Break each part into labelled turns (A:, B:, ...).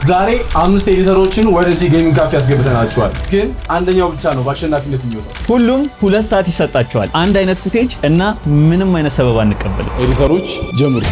A: ዛሬ 5 ኤዲተሮችን ወደዚህ ጌሚንግ ካፌ ያስገብተናቸዋል። ግን አንደኛው ብቻ ነው በአሸናፊነት የሚወጣው።
B: ሁሉም 2 ሰዓት ይሰጣቸዋል። አንድ አይነት ፉቴጅ እና ምንም አይነት ሰበብ አንቀበልም።
A: ኤዲተሮች ጀምሩ።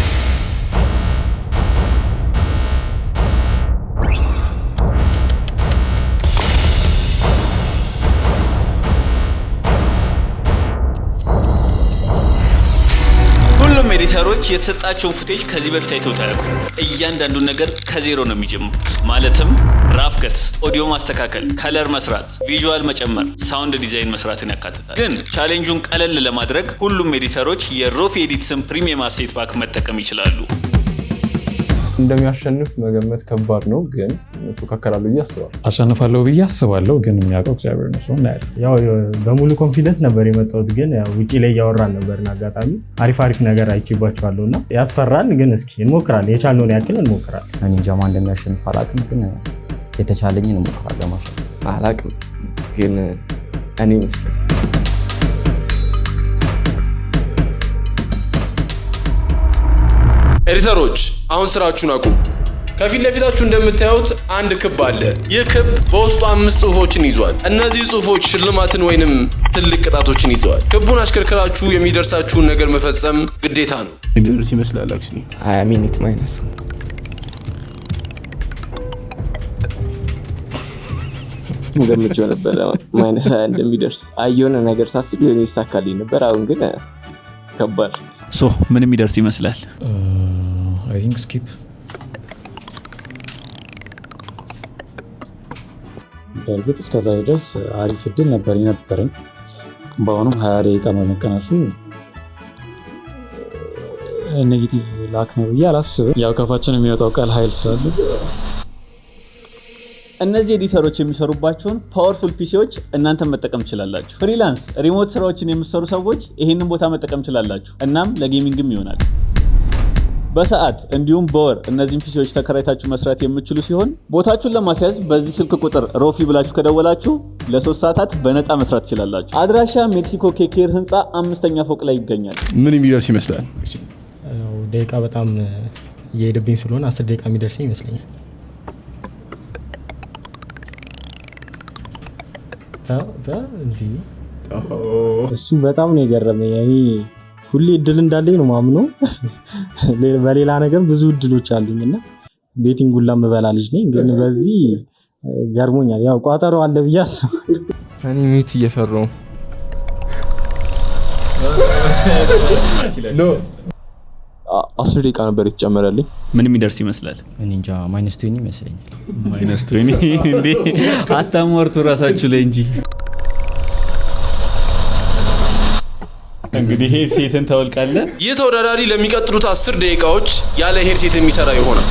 B: ኤዲተሮች የተሰጣቸውን ፉቴጅ ከዚህ በፊት አይተው ታያቁ። እያንዳንዱን ነገር ከዜሮ ነው የሚጀምሩት። ማለትም ራፍ ከት፣ ኦዲዮ ማስተካከል፣ ከለር መስራት፣ ቪዥዋል መጨመር፣ ሳውንድ ዲዛይን መስራትን ያካትታል። ግን ቻሌንጁን ቀለል ለማድረግ ሁሉም ኤዲተሮች የሮፊ ኤዲትስን ፕሪሚየም አሴት ፓክ መጠቀም ይችላሉ።
A: እንደሚያሸንፍ መገመት ከባድ ነው፣ ግን ተከራከራለሁ ብዬ አስባለሁ።
C: አሸንፋለሁ ብዬ አስባለሁ፣ ግን የሚያውቀው እግዚአብሔር ነው። ሰው እናያለን።
D: ያው በሙሉ ኮንፊደንስ ነበር የመጣሁት፣ ግን ውጪ ላይ እያወራን ነበርና አጋጣሚ አሪፍ ነገር አይቼባቸዋለሁና ያስፈራል። ግን እስኪ እንሞክራለን፣ የቻልነውን ያክል እንሞክራለን።
E: እኔ እንጃ ማን እንደሚያሸንፍ አላውቅም፣ ግን የተቻለኝን እንሞክራለን ለማሸነፍ።
F: አላውቅም፣ ግን እኔ መስሎኝ
G: ኤዲተሮች አሁን ስራችሁን አቁሙ። ከፊት ለፊታችሁ እንደምታዩት አንድ ክብ አለ። ይህ ክብ በውስጡ 5 ጽሁፎችን ይዟል። እነዚህ ጽሁፎች ሽልማትን ወይንም ትልቅ ቅጣቶችን ይዘዋል። ክቡን አሽከርክራችሁ የሚደርሳችሁን ነገር መፈጸም ግዴታ ነው።
A: የሚደርስ ይመስላል አክቹሊ
F: 20 ሚኒት ማይነስ እንደምትጀው ነበር ማይነስ እንደሚደርስ አየሆነ ነገር ሳስብ የሆነ ይሳካልኝ ነበር። አሁን ግን ከባድ
B: ምን የሚደርስ ይመስላል?
C: አይ ቲንክ ስኪፕ። በእርግጥ እስከዛ ድረስ አሪፍ እድል ነበር የነበረኝ። በአሁኑም 20 ደቂቃ በመቀነሱ ኔጌቲቭ ላክ ነው ብዬ አላስብም። ያው ከፋችን የሚወጣው ቃል ኃይል ስላለ
B: እነዚህ ኤዲተሮች የሚሰሩባቸውን ፓወርፉል ፒሲዎች እናንተ መጠቀም ትችላላችሁ። ፍሪላንስ ሪሞት ስራዎችን የምትሰሩ ሰዎች ይሄንን ቦታ መጠቀም ትችላላችሁ። እናም ለጌሚንግም ይሆናል። በሰዓት እንዲሁም በወር እነዚህን ፒሲዎች ተከራይታችሁ መስራት የምትችሉ ሲሆን ቦታችሁን ለማስያዝ በዚህ ስልክ ቁጥር ሮፊ ብላችሁ ከደወላችሁ ለ3 ሰዓታት በነፃ መስራት ትችላላችሁ። አድራሻ ሜክሲኮ ኬኬር ህንፃ 5ኛ ፎቅ ላይ ይገኛል።
A: ምን የሚደርስ ይመስላል?
D: ደቂቃ በጣም እየሄደብኝ ስለሆነ 10 ደቂቃ የሚደርሰኝ ይመስለኛል። እሱ በጣም ነው የገረመኝ። እኔ ሁሌ እድል እንዳለኝ ነው ማምነው። በሌላ ነገር ብዙ እድሎች አሉኝና ቤቲንግ ሁላ የምበላ ልጅ ነኝ፣ ግን በዚህ ገርሞኛል። ያው ቋጠሮ አለ ብዬ አስባለሁ።
F: እኔ ሚት እየፈራሁ
G: ነው። 10 ደቂቃ ነበር የተጨመረልኝ።
B: ምን የሚደርስ ይመስላል?
E: እኔ እንጃ -20 ይመስለኛል።
B: -20 እንዴ? አታሟርቱ ራሳችሁ ላይ እንጂ። እንግዲህ ሄድሴትን ታወልቃለህ።
G: ይህ ተወዳዳሪ ለሚቀጥሉት 10 ደቂቃዎች ያለ ሄድሴት የሚሰራ ይሆናል።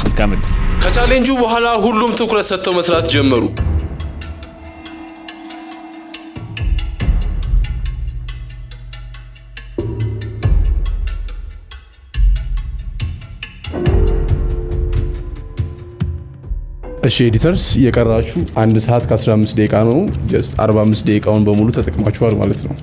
G: ከቻሌንጁ በኋላ ሁሉም ትኩረት ሰጥተው መስራት ጀመሩ።
A: እሺ ኤዲተርስ የቀራችሁ 1 ሰዓት ከ15 ደቂቃ ነው። ጀስት 45 ደቂቃውን በሙሉ ተጠቅማችኋል ማለት ነው።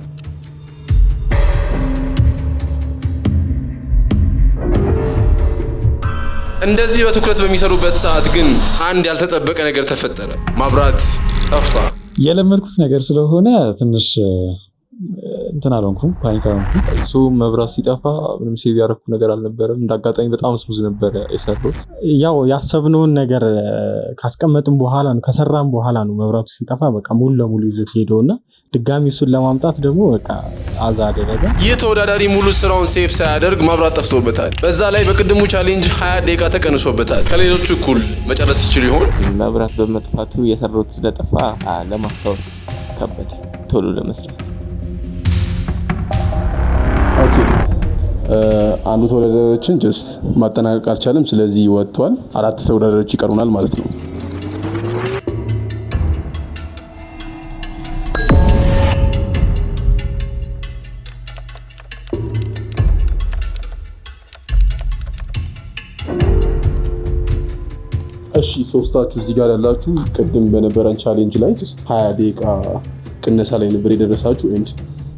G: እንደዚህ በትኩረት በሚሰሩበት ሰዓት ግን አንድ ያልተጠበቀ ነገር ተፈጠረ። ማብራት ጠፋ።
C: የለመድኩት ነገር ስለሆነ ትንሽ እንትን አልሆንኩም፣ ፓኒክ አልሆንኩም።
F: እሱ መብራት ሲጠፋ ምንም ሴቭ ያደረኩ ነገር አልነበረም። እንዳጋጣሚ በጣም ስሙዝ ነበር የሰራሁት።
D: ያው ያሰብነውን ነገር ካስቀመጥን በኋላ ነው ከሰራን በኋላ ነው መብራቱ ሲጠፋ በቃ ሙሉ ለሙሉ ይዞት ሄደውና ድጋሚ እሱን ለማምጣት ደግሞ በቃ አዛ አደረገ።
G: ይህ ተወዳዳሪ ሙሉ ስራውን ሴቭ ሳያደርግ ማብራት ጠፍቶበታል። በዛ ላይ በቅድሙ ቻሌንጅ 20 ደቂቃ ተቀንሶበታል። ከሌሎቹ እኩል መጨረስ ይችል ይሆን?
F: መብራት በመጥፋቱ የሰራሁት ስለጠፋ ለማስታወስ ከበደ ቶሎ ለመስራት።
A: ኦኬ አንዱ ተወዳዳሪዎችን ጀስት ማጠናቀቅ አልቻለም፣ ስለዚህ ወጥቷል። 4 ተወዳዳሪዎች ይቀሩናል ማለት ነው። እሺ ሶስታችሁ እዚህ ጋር ያላችሁ ቅድም በነበረን ቻሌንጅ ላይ ጀስት 20 ደቂቃ ቅነሳ ላይ ነበር የደረሳችሁ። ኤንድ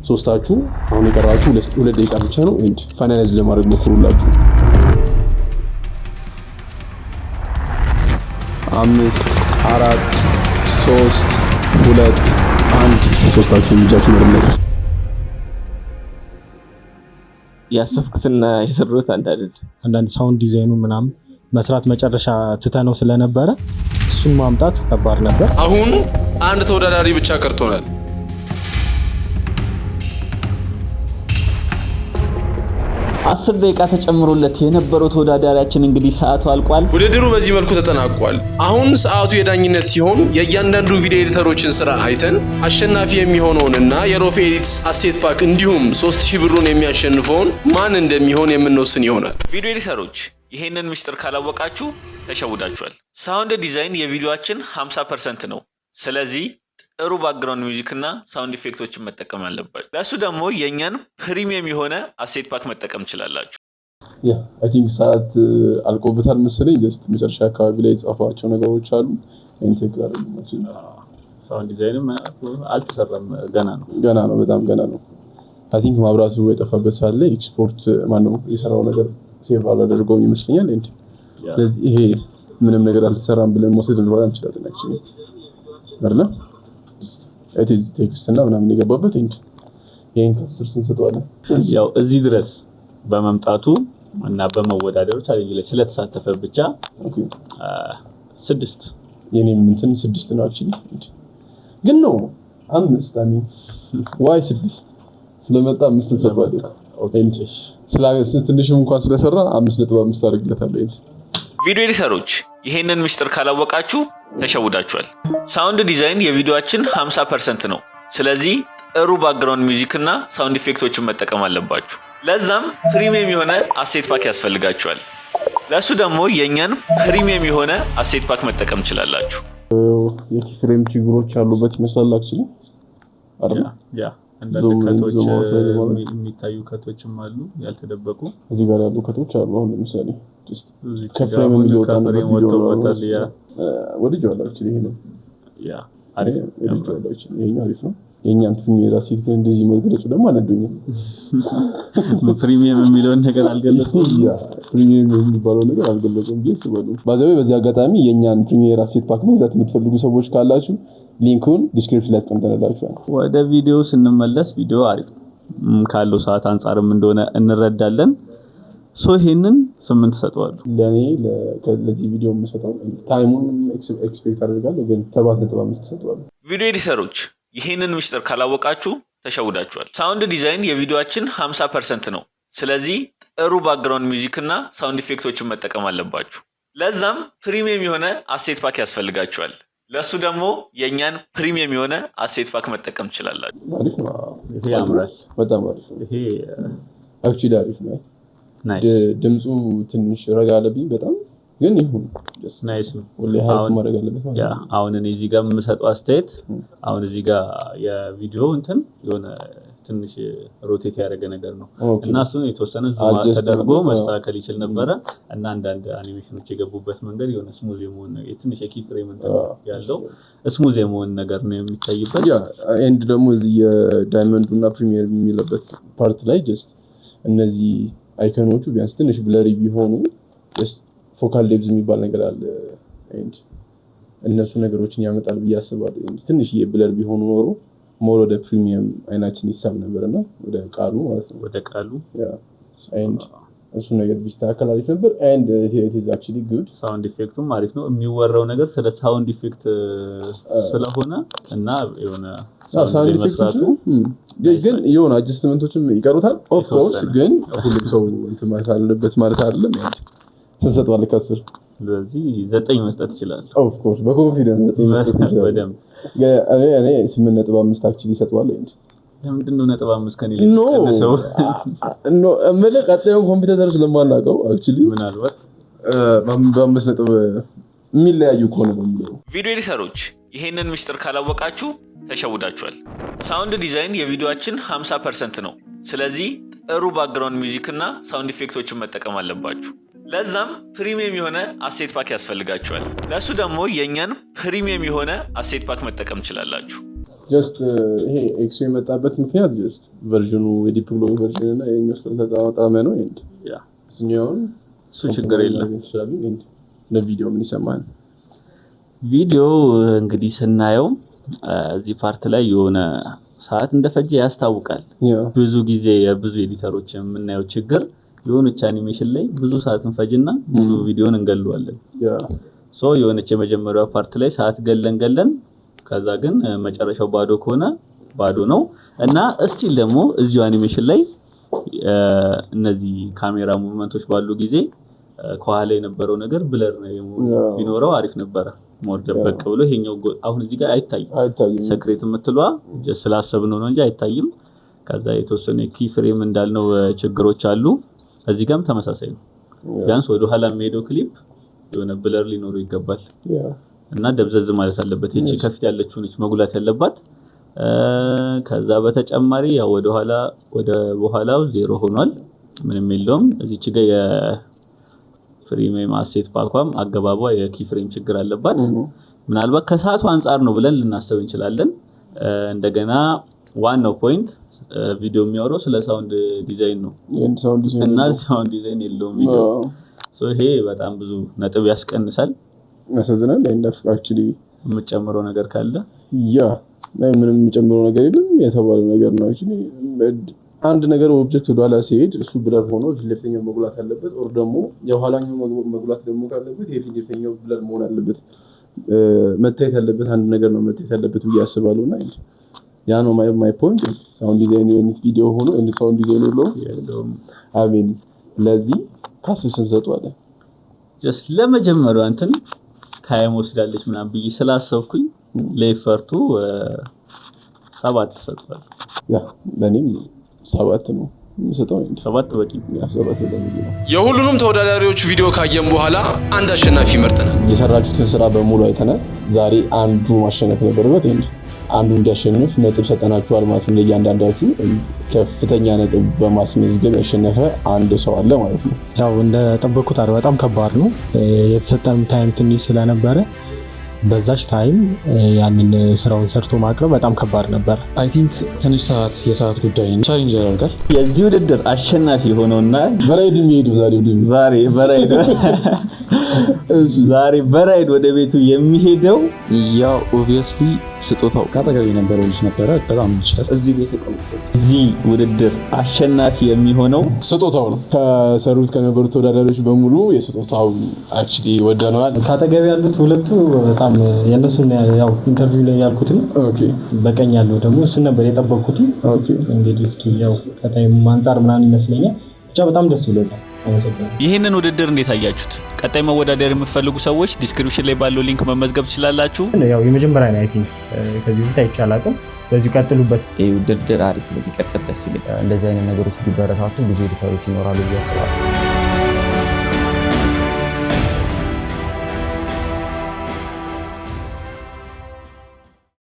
A: ሶስታችሁ አሁን የቀራችሁ 2 ደቂቃ ብቻ ነው። ኤንድ ፋይናላይዝ ለማድረግ ሞክሩላችሁ። 5 4 3 2 1 ሶስታችሁም እጃችሁን ወደ ላይ
F: ያሰብኩትና የሰሩት አንዳንድ
D: ሳውንድ ዲዛይኑ ምናምን መስራት መጨረሻ ትተነው ስለነበረ እሱን ማምጣት ከባድ ነበር።
G: አሁን አንድ ተወዳዳሪ ብቻ ቀርቶናል።
B: አስር ደቂቃ ተጨምሮለት የነበረው ተወዳዳሪያችን እንግዲህ ሰዓቱ አልቋል።
G: ውድድሩ በዚህ መልኩ ተጠናቋል። አሁን ሰዓቱ የዳኝነት ሲሆን የእያንዳንዱ ቪዲዮ ኤዲተሮችን ስራ አይተን አሸናፊ የሚሆነውንና የሮፌ ኤዲትስ አሴት ፓክ እንዲሁም 3000 ብሩን የሚያሸንፈውን ማን እንደሚሆን የምንወስን ይሆናል።
B: ቪዲዮ ኤዲተሮች ይሄንን ምስጢር ካላወቃችሁ ተሸውዳችኋል። ሳውንድ ዲዛይን የቪዲዮአችን 50% ነው። ስለዚህ ጥሩ ባክግራውንድ ሚውዚክ እና ሳውንድ ኢፌክቶችን መጠቀም አለባችሁ። ለሱ ደግሞ የኛን ፕሪሚየም የሆነ አሴት ፓክ መጠቀም ትችላላችሁ።
A: አይ ቲንክ ሰዓት አልቆበታል መሰለኝ። ጀስት መጨረሻ አካባቢ ላይ የጻፏቸው ነገሮች አሉ። ኢንቴግራል
B: ሳውንድ ዲዛይንም አልተሰራም፣ ገና ነው፣ በጣም ገና ነው።
A: አይ ቲንክ ማብራቱ የጠፋበት ሰዓት ላይ ኤክስፖርት ማነው የሰራው ነገር ሴቭ አላደረገውም ይመስለኛል። ስለዚህ ይሄ ምንም ነገር አልተሰራም ብለን መውሰድ እንችላለን። አክቹሊ አይደለ እዚህ ቴክስት እና ምናምን የገባበት ይሄን ከስር ስንሰጠዋለን።
B: ያው እዚህ ድረስ በመምጣቱ እና በመወዳደሩ ቻሌንጅ ላይ ስለተሳተፈ ብቻ 6
A: የኔም እንትን 6 ነው አክቹሊ። ግን ነው 5 አሚን ዋይ 6 ስለመጣ 5 እንሰጠዋለን። ትንሽም እንኳን ስለሰራ 5.5 አድርግለታለሁ።
B: ቪዲዮ ኤዲተሮች ይሄንን ምስጢር ካላወቃችሁ ተሸውዳችኋል። ሳውንድ ዲዛይን የቪዲዮአችን 50% ነው። ስለዚህ ጥሩ ባክግራውንድ ሚውዚክ እና ሳውንድ ኢፌክቶችን መጠቀም አለባችሁ። ለዛም ፕሪሚየም የሆነ አሴት ፓክ ያስፈልጋችኋል። ለሱ ደግሞ የኛን ፕሪሚየም የሆነ አሴት ፓክ መጠቀም ትችላላችሁ።
A: የኪፍሬም ችግሮች ያሉበት ይመስላል አክቹሊ አይደል?
B: አንዳንድ ከቶች የሚታዩ ከቶችም አሉ ያልተደበቁ።
A: እዚህ ጋር ያሉ ከቶች አሉ። አሁን ለምሳሌ ከፍሬም የሚወጣ ነገር ቪዲዮ ወድጄዋለሁ አክቹሊ። ይሄ ነው አሪፍ ወድጄዋለሁ አክቹሊ። ይሄኛው አሪፍ ነው። የኛን ፕሪሚየር አሴት ግን እንደዚህ መግለጹ ደግሞ አነዶኛል።
B: ፕሪሚየም የሚለውን ነገር አልገለጹም።
A: ፕሪሚየም የሚባለው ነገር አልገለጹም ብዬ አስባለሁ። በዚህ አጋጣሚ የኛን ፕሪሚየር አሴት ፓክ መግዛት የምትፈልጉ ሰዎች ካላችሁ ሊንኩን ዲስክሪፕሽን ላይ አስቀምጠንላችኋል።
B: ወደ ቪዲዮ ስንመለስ ቪዲዮ አሪፍ ካለው ሰዓት አንፃርም እንደሆነ እንረዳለን። ይሄንን 8 ሰጠዋለሁ።
A: ለኔ ለዚህ ቪዲዮ የምሰጠው ታይሙን ኤክስፔክት አደርጋለሁ ግን 7.5 ሰጠዋለሁ።
B: ቪዲዮ ኤዲተሮች ይሄንን ምስጢር ካላወቃችሁ ተሸውዳችኋል። ሳውንድ ዲዛይን የቪዲዮአችን 50% ነው። ስለዚህ ጥሩ ባክግራውንድ ሚውዚክ እና ሳውንድ ኢፌክቶችን መጠቀም አለባችሁ። ለዛም ፕሪሚየም የሆነ አሴት ፓክ ያስፈልጋችኋል። ለሱ ደግሞ የኛን ፕሪሚየም የሆነ አሴት ፓክ መጠቀም ትችላላችሁ።
A: አሪፍ ነው።
B: ይሄ ያምራል።
A: በጣም አሪፍ ነው።
B: ይሄ
A: አክቹሊ አሪፍ ነው።
B: ናይስ።
A: ድምፁ ትንሽ ረጋ አለብኝ በጣም ግን ይሁን
B: ናይስ ነው።
A: ሁሌ ሃይፕ ማድረግ አለበት ማለት ነው።
B: አሁን እኔ እዚህ ጋር የምሰጠው አስተያየት አሁን እዚህ ጋር የቪዲዮ እንትን የሆነ ትንሽ ሮቴት ያደረገ ነገር ነው እና እሱን የተወሰነ ዙም ተደርጎ መስተካከል ይችል ነበረ እና አንዳንድ አኒሜሽኖች የገቡበት መንገድ የሆነ ስሙዝ የመሆን ነው ትንሽ የኪ ፍሬም ያለው ስሙዝ የመሆን ነገር ነው የሚታይበት።
A: ኤንድ ደግሞ እዚህ የዳይመንዱና ፕሪሚየር የሚለበት ፓርት ላይ ጀስት እነዚህ አይኮኖቹ ቢያንስ ትንሽ ብለሪ ቢሆኑ ጀስት ፎካል ዴፕዝ የሚባል ነገር አለ ኤንድ እነሱ ነገሮችን ያመጣል ብዬ አስባለሁ። ትንሽ የብለር ቢሆኑ ኖሮ ሞር ወደ ፕሪሚየም አይናችን ይሳብ ነበርና ወደ ቃሉ ማለት ነው።
B: ወደ ቃሉ
A: ኤንድ እሱ ነገር ቢስተካከል አሪፍ ነበር። ኤንድ ኢት ኢዝ አክቹሊ ጉድ።
B: ሳውንድ ኢፌክቱም አሪፍ ነው። የሚወራው ነገር ስለ ሳውንድ ኢፌክት ስለሆነ እና የሆነ
A: ሳውንድ ኢፌክቱ ግን የሆነ አጀስትመንቶችም ይቀሩታል። ኦፍ ኮርስ ግን ሁሉም ሰው እንትን ማለት አለበት ማለት አይደለም። ስንሰጠዋል ከስር
B: ስለዚህ 9 መስጠት ይችላል።
A: ኦፍ ኮርስ በኮንፊደንስ 9 መስጠት ይችላል።
B: በደም
A: እኔ 8.5 አክቹሊ ሰጠዋለሁ።
B: ለምንድን ነው 9.5 ከኔ ላይ ተነሰው
A: ኖ እምለ ቀጣዩን ኮምፒውተር ስለማናውቀው አክቹሊ
B: ምናልባት
A: በ5 ነጥብ የሚለያዩ ከሆነ ነው።
B: ቪዲዮ ኤዲተሮች ይሄንን ምስጢር ካላወቃችሁ ተሸውዳችኋል። ሳውንድ ዲዛይን የቪዲዮአችን 50% ነው። ስለዚህ ጥሩ ባክግራውንድ ሚውዚክ እና ሳውንድ ኢፌክቶችን መጠቀም አለባችሁ። ለዛም ፕሪሚየም የሆነ አሴት ፓክ ያስፈልጋችኋል። ለሱ ደግሞ የኛን ፕሪሚየም የሆነ አሴት ፓክ መጠቀም ትችላላችሁ።
A: ጀስት ይሄ ኤክስ የመጣበት ምክንያት ጀስት ቨርዥኑ የዲፕ ግሎ ቨርዥን እና የኛው ስለተጣጣመ ነው። ኤንድ
B: እሱ ችግር የለም።
A: ለቪዲዮ ምን ይሰማል?
B: ቪዲዮ እንግዲህ ስናየው እዚህ ፓርት ላይ የሆነ ሰዓት እንደፈጀ ያስታውቃል። ብዙ ጊዜ የብዙ ኤዲተሮች የምናየው ችግር የሆነች አኒሜሽን ላይ ብዙ ሰዓት እንፈጅና ሙሉ ቪዲዮን እንገለዋለን። ሶ የሆነች የመጀመሪያው ፓርት ላይ ሰዓት ገለን ከዛ ግን መጨረሻው ባዶ ከሆነ ባዶ ነው እና እስቲል ደግሞ እዚሁ አኒሜሽን ላይ እነዚህ ካሜራ ሙቭመንቶች ባሉ ጊዜ ከኋላ የነበረው ነገር ብለር ነው ቢኖረው አሪፍ ነበረ። ሞር ደበቅ ብሎ ይሄኛው አሁን እዚህ ጋር አይታይም። ሰክሬት የምትሏ ጀስት ስላሰብነው ነው እንጂ አይታይም። ከዛ የተወሰነ ኪ ፍሬም እንዳልነው ችግሮች አሉ። እዚህ ጋርም ተመሳሳይ ነው። ቢያንስ ወደ ኋላ የሚሄደው ክሊፕ የሆነ ብለር ሊኖረው ይገባል እና ደብዘዝ ማለት አለበት። እቺ ከፊት ያለችው ነች መጉላት ያለባት። ከዛ በተጨማሪ ያው ወደ በኋላው ዜሮ ሆኗል፣ ምንም የለውም። እዚች ጋር የፍሬም አሴት ፓኳም አገባቧ የኪ ፍሬም ችግር አለባት። ምናልባት ከሰዓቱ አንፃር ነው ብለን ልናስብ እንችላለን። እንደገና ዋናው ፖይንት ቪዲዮ የሚያወራው ስለ ሳውንድ ዲዛይን ነው እና ሳውንድ ዲዛይን የለውም ቪዲዮ። ሶ ይሄ በጣም ብዙ ነጥብ ያስቀንሳል፣ ያሳዝናል። አክቹሊ የምጨምረው ነገር ካለ ምንም የምጨምረው ነገር የለም። የተባለው ነገር ነው። አክቹሊ አንድ ነገር ኦብጀክት ወደ ኋላ ሲሄድ እሱ ብለር ሆኖ ፊት ለፊተኛው መጉላት አለበት፣ ኦር ደግሞ የኋላኛው መጉላት ደግሞ ካለበት የፊት ለፊተኛው ብለር መሆን አለበት። መታየት ያለበት አንድ ነገር ነው መታየት ያለበት ብዬ አስባለሁና ያ ነው ማይ ፖይንት። ሳውንድ ዲዛይን የሆነ ቪዲዮ ሆኖ እንደ ሳውንድ ዲዛይን የለውም። አሜን። ለዚህ ካስስን ሰጥቷል። ጀስት ለመጀመሪያው እንትን ታይም ወስዳለች ምናምን ብዬ ስላሰብኩኝ ለኢፈርቱ 7 ሰጥቷል። ለኔም 7 ነው ሰጥቷል። 7 በቂ ነው። 7 በቂ ነው።
G: የሁሉንም ተወዳዳሪዎች ቪዲዮ ካየን በኋላ አንድ አሸናፊ መርጠናል።
A: የሰራችሁትን ስራ በሙሉ አይተናል። ዛሬ አንዱ ማሸነፍ ነበረበት እንዴ? አንዱ እንዲያሸንፍ ነጥብ ሰጠናችኋል ማለት ነው። ለእያንዳንዳችሁ ከፍተኛ ነጥብ በማስመዝገብ ያሸነፈ አንድ ሰው አለ ማለት ነው።
D: ያው እንደጠበቁት በጣም ከባድ ነው። የተሰጠን ታይም ትንሽ ስለነበረ በዛች ታይም ያንን ስራውን ሰርቶ ማቅረብ በጣም ከባድ ነበር።
C: አይ ቲንክ ትንሽ የሰዓት ጉዳይ ቻሌንጅ ያደርጋል።
B: የዚህ ውድድር አሸናፊ ሆነውና
A: በራይድ የሚሄዱ
B: ዛሬ በራይድ ወደ ቤቱ የሚሄደው
C: ያው ኦብቪየስሊ ስጦታው ካጠገብ የነበረው ልጅ ነበረ። በጣም ይችላል።
B: እዚህ ውድድር አሸናፊ የሚሆነው
A: ስጦታው ነው። ከሰሩት ከነበሩት ተወዳዳሪዎች በሙሉ የስጦታው አክቹሊ ወደነዋል።
D: ካጠገብ ያሉት ሁለቱ በጣም የነሱን ያው ኢንተርቪው ላይ ያልኩት ነው። ኦኬ በቀኝ ያለው ደግሞ እሱ ነበር የጠበቅኩት። ኦኬ እንግዲህ እስኪ ያው ከታይም አንፃር ምናምን ይመስለኛል ብቻ በጣም ደስ ብሎኛል።
B: ይህንን ውድድር እንዴት አያችሁት? ቀጣይ መወዳደር የምትፈልጉ ሰዎች ዲስክሪፕሽን ላይ ባለው ሊንክ መመዝገብ ትችላላችሁ።
D: ያው የመጀመሪያ ነው። አይ ቲንክ ከዚህ በፊት አይቻላልም። በዚህ ቀጥሉበት።
F: ይሄ ውድድር አሪፍ ነው፣ ቢቀጥል ደስ ይላል።
E: እንደዚህ አይነት ነገሮች ቢበረታቱ ብዙ ኤዲተሮች ይኖራሉ ብዬ አስባለሁ።